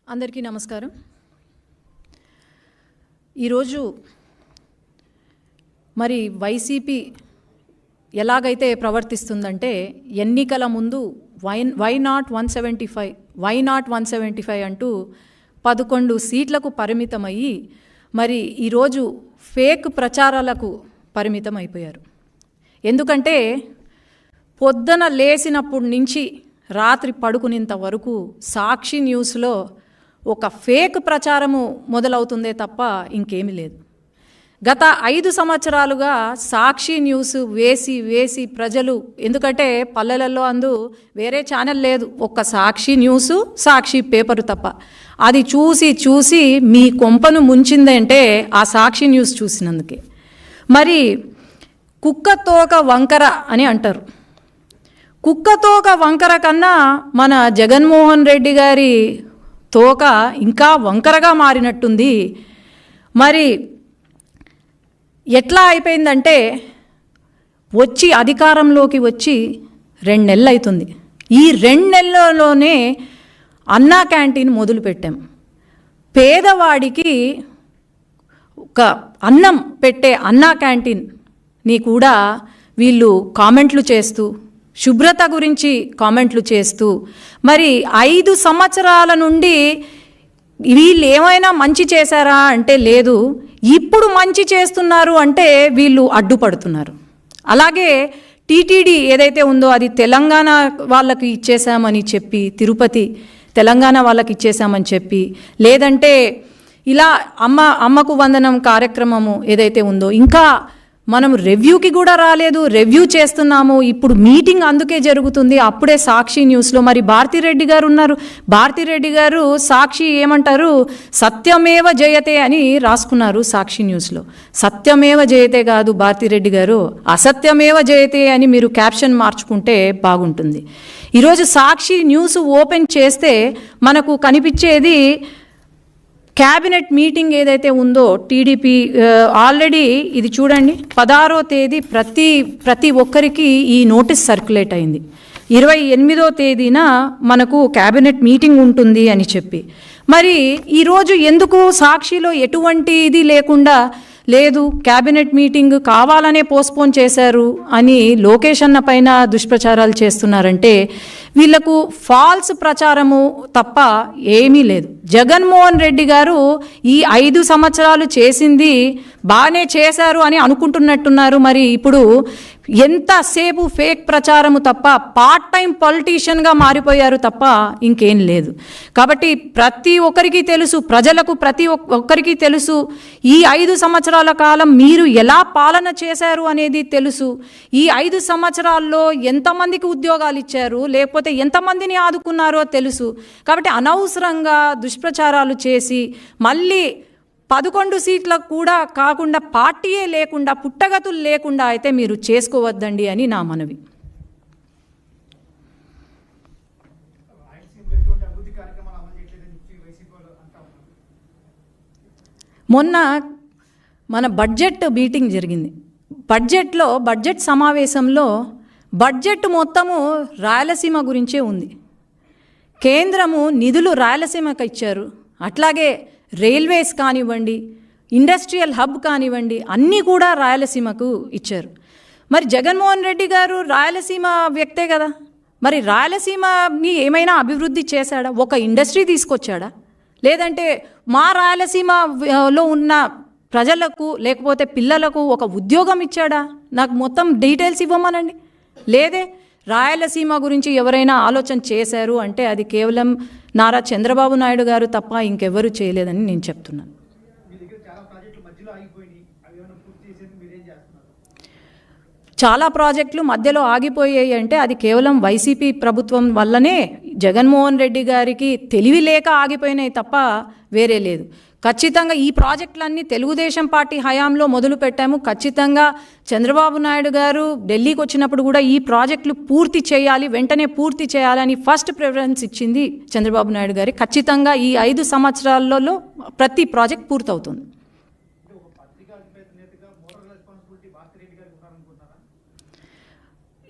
అందరికీ నమస్కారం. ఈరోజు మరి వైసీపీ ఎలాగైతే ప్రవర్తిస్తుందంటే ఎన్నికల ముందు వై నాట్ 175 అంటూ 11 సీట్లకు పరిమితమయ్యి మరి ఈరోజు ఫేక్ ప్రచారాలకు పరిమితం అయిపోయారు. ఎందుకంటే పొద్దున లేచినప్పటి నుంచి రాత్రి పడుకునేంత వరకు సాక్షి న్యూస్లో ఒక ఫేక్ ప్రచారము మొదలవుతుందే తప్ప ఇంకేమీ లేదు. గత 5 సంవత్సరాలుగా సాక్షి న్యూస్ వేసి ప్రజలు, ఎందుకంటే పల్లెలలో వేరే ఛానల్ లేదు, ఒక్క సాక్షి న్యూసు సాక్షి పేపరు తప్ప, అది చూసి మీ కొంపను ముంచిందంటే ఆ సాక్షి న్యూస్ చూసినందుకే. మరి కుక్కతోక వంకర అని అంటారు. కుక్కతోక వంకర కన్నా మన జగన్మోహన్ రెడ్డి గారి తోక ఇంకా వంకరగా మారినట్టుంది. మరి ఎట్లా అయిపోయిందంటే అధికారంలోకి వచ్చి 2 నెలలు అవుతుంది. ఈ 2 నెలల్లోనే అన్నా క్యాంటీన్ మొదలుపెట్టాం. పేదవాడికి ఒక అన్నం పెట్టే అన్నా క్యాంటీన్ని కూడా వీళ్ళు కామెంట్లు చేస్తూ, శుభ్రత గురించి కామెంట్లు చేస్తూ, మరి 5 సంవత్సరాల నుండి వీళ్ళు ఏమైనా మంచి చేశారా అంటే లేదు, ఇప్పుడు మంచి చేస్తున్నారు అంటే వీళ్ళు అడ్డుపడుతున్నారు. అలాగే టీటీడీ ఏదైతే ఉందో అది తెలంగాణ వాళ్ళకి ఇచ్చేసామని చెప్పి, తిరుపతి తెలంగాణ వాళ్ళకి ఇచ్చేసామని చెప్పి, లేదంటే ఇలా అమ్మకు వందనం కార్యక్రమము ఏదైతే ఉందో ఇంకా మనం రివ్యూకి కూడా రాలేదు, రివ్యూ చేస్తున్నాము. ఇప్పుడు మీటింగ్ అందుకే జరుగుతుంది. అప్పుడే సాక్షి న్యూస్లో మరి భారతిరెడ్డి గారు ఉన్నారు. భారతిరెడ్డి గారు సాక్షి ఏమంటారు, సత్యమేవ జయతే అని రాసుకున్నారు సాక్షి న్యూస్లో. సత్యమేవ జయతే కాదు భారతిరెడ్డి గారు, అసత్యమేవ జయతే అని మీరు క్యాప్షన్ మార్చుకుంటే బాగుంటుంది. ఈరోజు సాక్షి న్యూస్ ఓపెన్ చేస్తే మనకు కనిపించేది క్యాబినెట్ మీటింగ్ ఏదైతే ఉందో టీడీపీ ఆల్రెడీ ఇది చూడండి, 16వ తేదీ ప్రతి ఒక్కరికి ఈ నోటీస్ సర్క్యులేట్ అయింది. 28వ తేదీన మనకు క్యాబినెట్ మీటింగ్ ఉంటుంది అని చెప్పి, మరి ఈరోజు ఎందుకు సాక్షిలో ఎటువంటి ఇది లేకుండా లేదు, క్యాబినెట్ మీటింగ్ కావాలనే పోస్ట్పోన్ చేశారు అని లోకేష్ అన్న పైన దుష్ప్రచారాలు చేస్తున్నారంటే వీళ్లకు ఫాల్స్ ప్రచారము తప్ప ఏమీ లేదు. జగన్మోహన్ రెడ్డి గారు ఈ 5 సంవత్సరాలు చేసింది బాగానే చేశారు అని అనుకుంటున్నట్టున్నారు. మరి ఇప్పుడు ఎంతసేపు ఫేక్ ప్రచారము తప్ప, పార్ట్ టైం పొలిటీషియన్గా మారిపోయారు తప్ప ఇంకేం లేదు. కాబట్టి ప్రతి ఒక్కరికి తెలుసు, ప్రజలకు ప్రతి ఒక్కరికి తెలుసు, ఈ 5 సంవత్సరాల కాలం మీరు ఎలా పాలన చేశారు అనేది తెలుసు. ఈ 5 సంవత్సరాల్లో ఎంతమందికి ఉద్యోగాలు ఇచ్చారు, లేకపోతే ఎంతమందిని ఆదుకున్నారో తెలుసు. కాబట్టి అనవసరంగా దుష్ప్రచారాలు చేసి మళ్ళీ 11 సీట్లకు కూడా కాకుండా, పార్టీయే లేకుండా, పుట్టగతులు లేకుండా అయితే మీరు చేసుకోవద్దండి అని నా మనవి. మొన్న మన బడ్జెట్ మీటింగ్ జరిగింది. బడ్జెట్ సమావేశంలో బడ్జెట్ మొత్తము రాయలసీమ గురించే ఉంది. కేంద్రము నిధులు రాయలసీమకు ఇచ్చారు. అట్లాగే రైల్వేస్ కానివ్వండి, ఇండస్ట్రియల్ హబ్ కానివ్వండి, అన్నీ కూడా రాయలసీమకు ఇచ్చారు. మరి జగన్మోహన్ రెడ్డి గారు రాయలసీమ వ్యక్తే కదా, మరి రాయలసీమని ఏమైనా అభివృద్ధి చేశాడా? ఒక ఇండస్ట్రీ తీసుకొచ్చాడా? లేదంటే మా రాయలసీమలో ఉన్న ప్రజలకు లేకపోతే పిల్లలకు ఒక ఉద్యోగం ఇచ్చాడా? నాకు మొత్తం డీటెయిల్స్ ఇవ్వమనండి. లేదే. రాయలసీమ గురించి ఎవరైనా ఆలోచన చేశారు అంటే అది కేవలం నారా చంద్రబాబు నాయుడు గారు తప్ప ఇంకెవరూ చేయలేదని నేను చెప్తున్నాను. చాలా ప్రాజెక్టులు మధ్యలో ఆగిపోయాయి అంటే అది కేవలం వైసీపీ ప్రభుత్వం వల్లనే, జగన్మోహన్ రెడ్డి గారికి తెలివి లేక ఆగిపోయినాయి తప్ప వేరే లేదు. ఖచ్చితంగా ఈ ప్రాజెక్టులన్నీ తెలుగుదేశం పార్టీ హయాంలో మొదలు పెట్టాము. ఖచ్చితంగా చంద్రబాబు నాయుడు గారు ఢిల్లీకి వచ్చినప్పుడు కూడా ఈ ప్రాజెక్టులు పూర్తి చేయాలి, వెంటనే పూర్తి చేయాలని ఫస్ట్ ప్రిఫరెన్స్ ఇచ్చింది చంద్రబాబు నాయుడు గారి. ఖచ్చితంగా ఈ 5 సంవత్సరాలలో ప్రతి ప్రాజెక్ట్ పూర్తవుతుంది.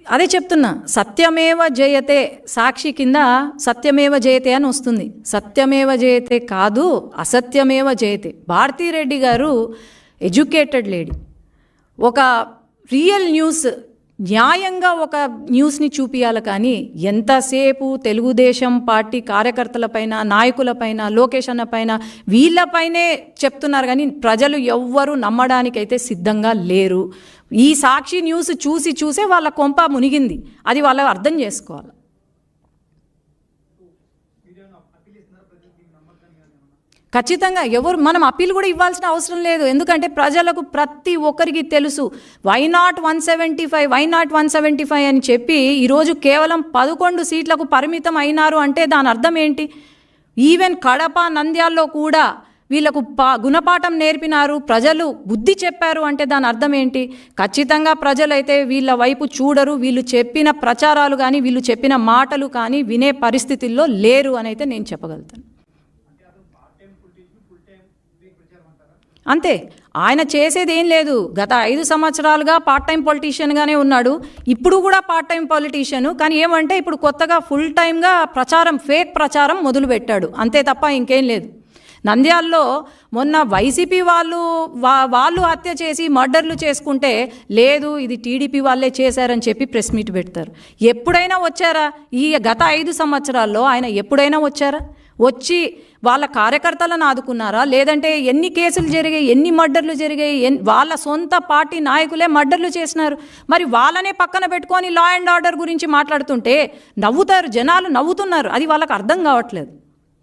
అదే చెప్తున్నా, సత్యమేవ జయతే, సాక్షి కింద సత్యమేవ జయతే అని వస్తుంది. సత్యమేవ జయతే కాదు, అసత్యమేవ జయతే. భారతీరెడ్డి గారు ఎడ్యుకేటెడ్ లేడీ. ఒక రియల్ న్యూస్, న్యాయంగా ఒక న్యూస్ని చూపించాలి. కానీ ఎంతసేపు తెలుగుదేశం పార్టీ కార్యకర్తలపైన, నాయకులపైన, లోకేష్ అన్న పైన, వీళ్ళపైనే చెప్తున్నారు. కానీ ప్రజలు ఎవ్వరూ నమ్మడానికైతే సిద్ధంగా లేరు. ఈ సాక్షి న్యూస్ చూసే వాళ్ళ కొంప మునిగింది. అది వాళ్ళు అర్థం చేసుకోవాలి. ఖచ్చితంగా మనం అప్పీల్ కూడా ఇవ్వాల్సిన అవసరం లేదు. ఎందుకంటే ప్రజలకు ప్రతి ఒక్కరికి తెలుసు. వై నాట్ 175 అని చెప్పి ఈరోజు కేవలం 11 సీట్లకు పరిమితం అయినారు అంటే దాని అర్థం ఏంటి? ఈవెన్ కడప, నంద్యాల్లో కూడా వీళ్ళకు గుణపాఠం నేర్పినారు, ప్రజలు బుద్ధి చెప్పారు అంటే దాని అర్థం ఏంటి? ఖచ్చితంగా ప్రజలైతే వీళ్ళ వైపు చూడరు. వీళ్ళు చెప్పిన ప్రచారాలు కానీ, వీళ్ళు చెప్పిన మాటలు కానీ వినే పరిస్థితుల్లో లేరు అని అయితే నేను చెప్పగలుగుతాను. అంతే, ఆయన చేసేది ఏం లేదు. గత 5 సంవత్సరాలుగా పార్ట్ టైం పొలిటీషియన్గానే ఉన్నాడు. ఇప్పుడు కూడా పార్ట్ టైం పొలిటీషియన్. కానీ ఏమంటే ఇప్పుడు కొత్తగా ఫుల్ టైమ్గా ఫేక్ ప్రచారం మొదలుపెట్టాడు. అంతే తప్ప ఇంకేం లేదు. నంద్యాల్లో మొన్న వైసీపీ వాళ్ళు హత్య చేసి మర్డర్లు చేసుకుంటే, లేదు ఇది టీడీపీ వాళ్ళే చేశారని చెప్పి ప్రెస్ మీట్ పెడతారు. ఎప్పుడైనా వచ్చారా? ఈ గత 5 సంవత్సరాల్లో ఆయన ఎప్పుడైనా వచ్చారా? వచ్చి వాళ్ళ కార్యకర్తలను ఆదుకున్నారా? లేదంటే ఎన్ని కేసులు జరిగాయి, ఎన్ని మర్డర్లు జరిగాయి? వాళ్ళ సొంత పార్టీ నాయకులే మర్డర్లు చేసినారు. మరి వాళ్ళనే పక్కన పెట్టుకొని లా అండ్ ఆర్డర్ గురించి మాట్లాడుతుంటే నవ్వుతారు, జనాలు నవ్వుతున్నారు. అది వాళ్ళకి అర్థం కావట్లేదు.